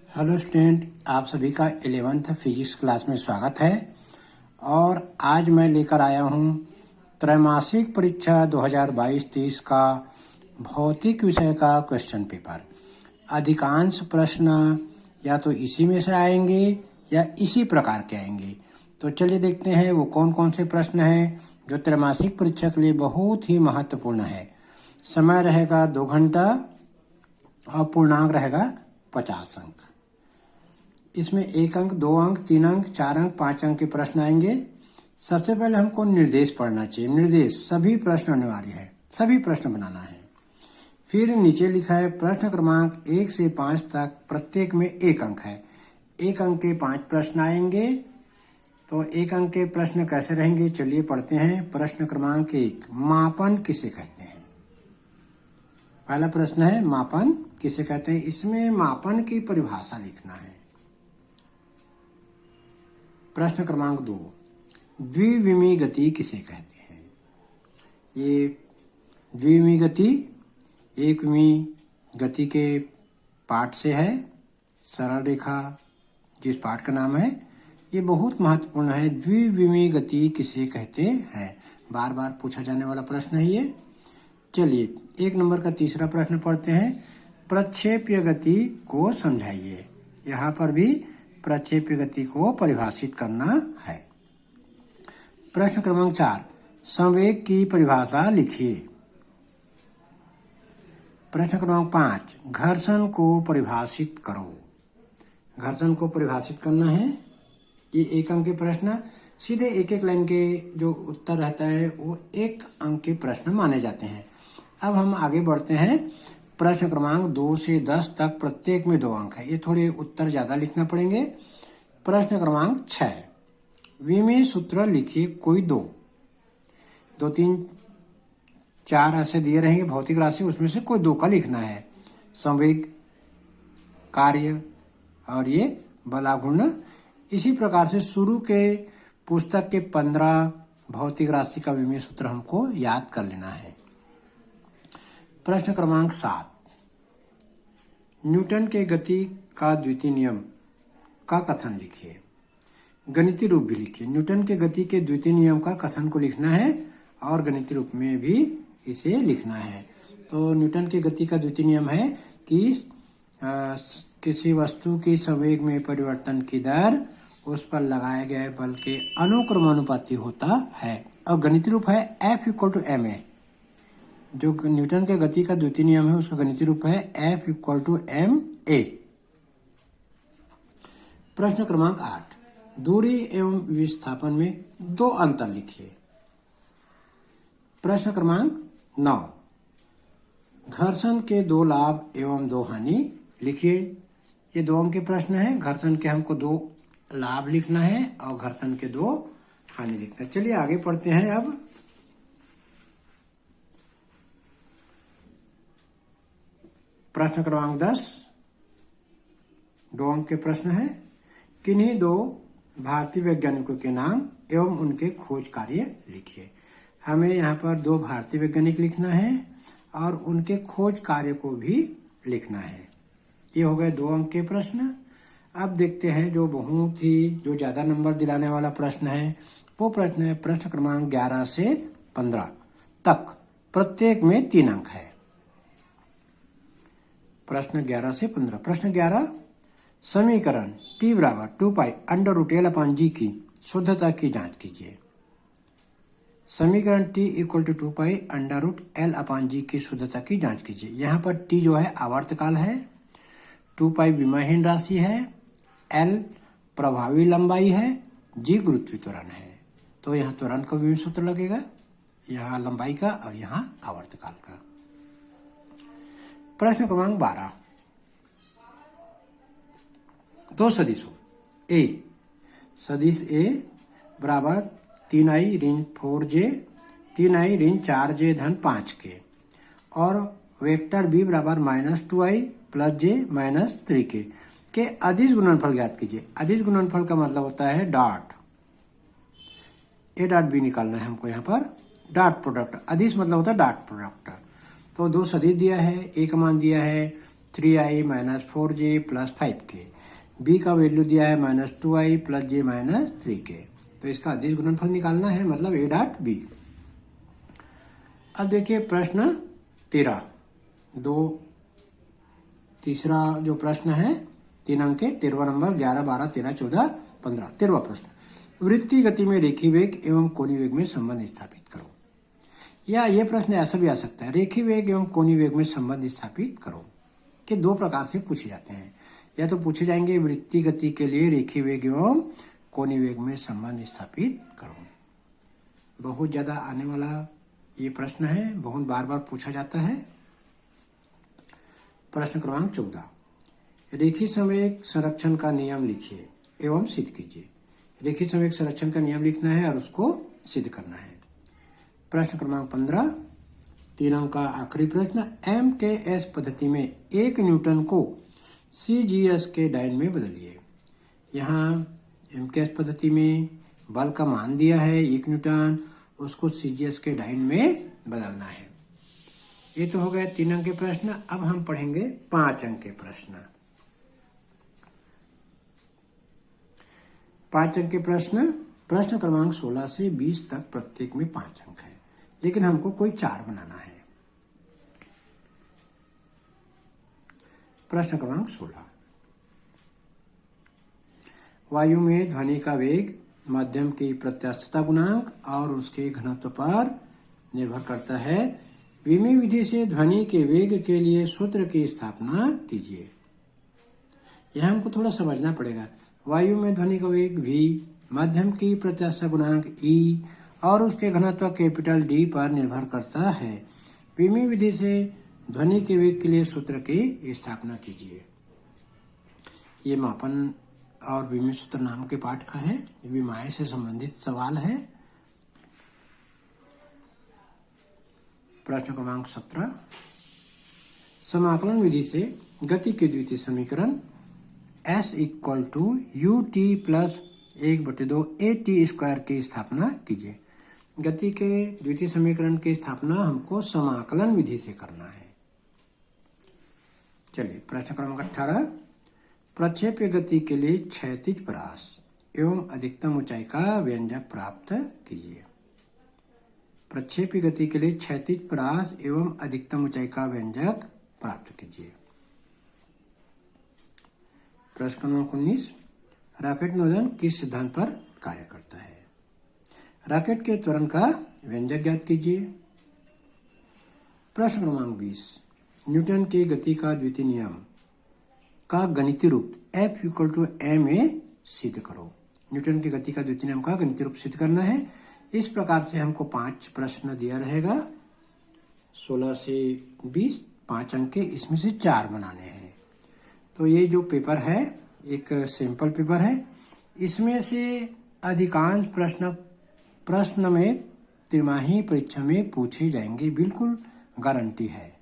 Hello student, आप सभी का 11th फिजिक्स क्लास में स्वागत है। और आज मैं लेकर आया हूँ त्रैमासिक परीक्षा 2022-23 का भौतिक विषय का क्वेश्चन पेपर। अधिकांश प्रश्न या तो इसी में से आएंगे या इसी प्रकार के आएंगे। तो चलिए देखते हैं वो कौन कौन से प्रश्न हैं जो त्रैमासिक परीक्षा के लिए बहुत ही महत्वपूर्ण है। समय रहेगा 2 घंटा और पूर्णांक रहेगा 50 अंक। इसमें 1 अंक, 2 अंक, 3 अंक, 4 अंक, 5 अंक के प्रश्न आएंगे। सबसे पहले हमको निर्देश पढ़ना चाहिए। निर्देश सभी प्रश्न अनिवार्य है, सभी प्रश्न बनाना है। फिर नीचे लिखा है प्रश्न क्रमांक 1 से 5 तक, प्रत्येक में 1 अंक है। 1 अंक के 5 प्रश्न आएंगे। तो 1 अंक के प्रश्न कैसे रहेंगे, चलिए पढ़ते हैं। प्रश्न क्रमांक 1, मापन किसे कहते हैं। पहला प्रश्न है मापन किसे कहते हैं। इसमें मापन की परिभाषा लिखना है। प्रश्न क्रमांक 2, द्विविमीय गति किसे कहते हैं। ये द्विविमीय गति एक विमीय गति के पाठ से है। सरल रेखा जिस पाठ का नाम है, ये बहुत महत्वपूर्ण है। द्विविमीय गति किसे कहते हैं, बार बार पूछा जाने वाला प्रश्न है ये। चलिए 1 नंबर का तीसरा प्रश्न पढ़ते हैं। प्रक्षेप्य गति को समझाइए। यहाँ पर भी प्रक्षेप्य गति को परिभाषित करना है। प्रश्न क्रमांक 4, संवेग की परिभाषा लिखिए। प्रश्न क्रमांक 5, घर्षण को परिभाषित करो। घर्षण को परिभाषित करना है। ये 1 अंक के प्रश्न, सीधे एक एक लाइन के जो उत्तर रहता है वो 1 अंक के प्रश्न माने जाते हैं। अब हम आगे बढ़ते हैं। प्रश्न क्रमांक 2 से 10 तक, प्रत्येक में 2 अंक है। ये थोड़े उत्तर ज्यादा लिखना पड़ेंगे। प्रश्न क्रमांक 6, विमीय सूत्र लिखिए कोई 2, 3, 4 ऐसे दिए रहेंगे भौतिक राशि, उसमें से कोई 2 का लिखना है। संवेग, कार्य और ये बलागुण। इसी प्रकार से शुरू के पुस्तक के 15 भौतिक राशि का विमीय सूत्र हमको याद कर लेना है। प्रश्न क्रमांक 7, न्यूटन के गति का द्वितीय नियम का कथन लिखिए। गणितीय रूप भी लिखिए। न्यूटन के गति के द्वितीय नियम का कथन को लिखना है और गणितीय रूप में भी इसे लिखना है। तो न्यूटन के गति का द्वितीय नियम है कि किसी वस्तु की संवेग में परिवर्तन की दर उस पर लगाए गए बल के अनुक्रमानुपाती होता है। और गणितीय रूप है F=ma। जो न्यूटन के गति का द्वितीय नियम है उसका गणितीय रूप है F=ma। प्रश्न क्रमांक 8, दूरी एवं विस्थापन में 2 अंतर लिखिए। प्रश्न क्रमांक 9, घर्षण के 2 लाभ एवं 2 हानि लिखिए। ये 2 अंक के प्रश्न है। घर्षण के हमको 2 लाभ लिखना है और घर्षण के 2 हानि लिखना है। चलिए आगे पढ़ते हैं। अब प्रश्न क्रमांक 10, 2 अंक के प्रश्न है। किन्हीं 2 भारतीय वैज्ञानिकों के नाम एवं उनके खोज कार्य लिखिए। हमें यहाँ पर 2 भारतीय वैज्ञानिक लिखना है और उनके खोज कार्य को भी लिखना है। ये हो गए 2 अंक के प्रश्न। अब देखते हैं जो ज्यादा नंबर दिलाने वाला प्रश्न है, वो प्रश्न है प्रश्न क्रमांक 11 से 15 तक, प्रत्येक में 3 अंक है। प्रश्न 11 से 15। प्रश्न 11, समीकरण t = 2π√L/g की शुद्धता की जांच कीजिए। समीकरण t = 2π√L/g की शुद्धता की जांच कीजिए। यहाँ पर t जो है आवर्तकाल है, 2π विमाहीन राशि है, L प्रभावी लंबाई है, g गुरुत्वीय त्वरण है। तो यहाँ त्वरण का विमीय सूत्र लगेगा, यहाँ लंबाई का और यहाँ आवर्तकाल का। प्रश्न क्रमांक 12, 2 सदिशों A, सदिश A बराबर 3i ऋण 4j 3i ऋण 4j धन 5 के, और वेक्टर B बराबर -2i + j - 3k के अदिश गुणनफल ज्ञात कीजिए। अदिश गुणनफल का मतलब होता है डॉट, A डॉट B निकालना है हमको। यहाँ पर डॉट प्रोडक्ट, अदिश मतलब होता है डॉट प्रोडक्ट। तो 2 सदिश दिया है, A का मान दिया है 3i - 4j + 5k। b का वैल्यू दिया है -2i plus j minus 3k। तो इसका अदिश गुणनफल निकालना है, मतलब a डॉट b। अब देखिए प्रश्न 13, तीसरा जो प्रश्न है 3 अंक के, 13वां नंबर, 11, 12, 13, 14, 15। 13वां प्रश्न, वृत्तीय गति में रेखीय वेग एवं कोणीय वेग में संबंध स्थापित करो। या ये प्रश्न ऐसा भी आ सकता है, रेखीय वेग एवं कोणीय वेग में संबंध स्थापित करो, कि दो प्रकार से पूछे जाते हैं। या तो पूछे जाएंगे वृत्तीय गति के लिए रेखीय वेग एवं कोणीय वेग में संबंध स्थापित करो। बहुत ज्यादा आने वाला ये प्रश्न है, बहुत बार बार पूछा जाता है। प्रश्न क्रमांक 14, रेखीय संवेग संरक्षण का नियम लिखिए एवं सिद्ध कीजिए। रेखीय संवेग संरक्षण का नियम लिखना है और उसको सिद्ध करना है। प्रश्न क्रमांक 15, 3 अंक का आखिरी प्रश्न, MKS पद्धति में 1 न्यूटन को CGS के डाइन में बदलिए। यहाँ MKS पद्धति में बल का मान दिया है 1 न्यूटन, उसको CGS के डाइन में बदलना है। ये तो हो गए 3 अंक के प्रश्न। अब हम पढ़ेंगे 5 अंक के प्रश्न। 5 अंक के प्रश्न क्रमांक 16 से 20 तक प्रत्येक में 5 अंक है, लेकिन हमको कोई 4 बनाना है। प्रश्न क्रमांक 16, वायु में ध्वनि का वेग माध्यम की प्रत्यास्थता गुणांक और उसके घनत्व पर निर्भर करता है। विमीय विधि से ध्वनि के वेग के लिए सूत्र की स्थापना कीजिए। यह हमको थोड़ा समझना पड़ेगा। वायु में ध्वनि का वेग v, माध्यम की प्रत्यास्थता गुणांक e और उसके घनत्व कैपिटल D पर निर्भर करता है। विमीय विधि से ध्वनि के वेग के लिए सूत्र की स्थापना कीजिए। ये मापन और विमीय सूत्र नाम के पाठ का है, विमाएं से संबंधित सवाल है। प्रश्न क्रमांक 17, समाकलन विधि से गति के द्वितीय समीकरण S equal to ut plus 1/2 at² की स्थापना कीजिए। गति के द्वितीय समीकरण की स्थापना हमको समाकलन विधि से करना है। चलिए प्रश्न क्रमांक 18, प्रक्षेप्य गति के लिए क्षैतिज परास एवं अधिकतम ऊंचाई का व्यंजक प्राप्त कीजिए। प्रक्षेप्य गति के लिए क्षैतिज परास एवं अधिकतम ऊंचाई का व्यंजक प्राप्त कीजिए। प्रश्न क्रमांक 19, रॉकेट नोजन किस सिद्धांत पर कार्य करता है? रॉकेट के त्वरण का व्यंजक ज्ञात कीजिए। प्रश्न क्रमांक 20, न्यूटन के गति का द्वितीय नियम का गणितीय रूप F इक्वल टू ma सिद्ध करो। न्यूटन की गति का द्वितीय नियम का गणितीय रूप सिद्ध करना है। इस प्रकार से हमको 5 प्रश्न दिया रहेगा, 16 से 20, 5 अंक के, इसमें से 4 बनाने हैं। तो ये जो पेपर है एक सैंपल पेपर है, इसमें से अधिकांश प्रश्न में तिमाही परीक्षा में पूछे जाएंगे, बिल्कुल गारंटी है।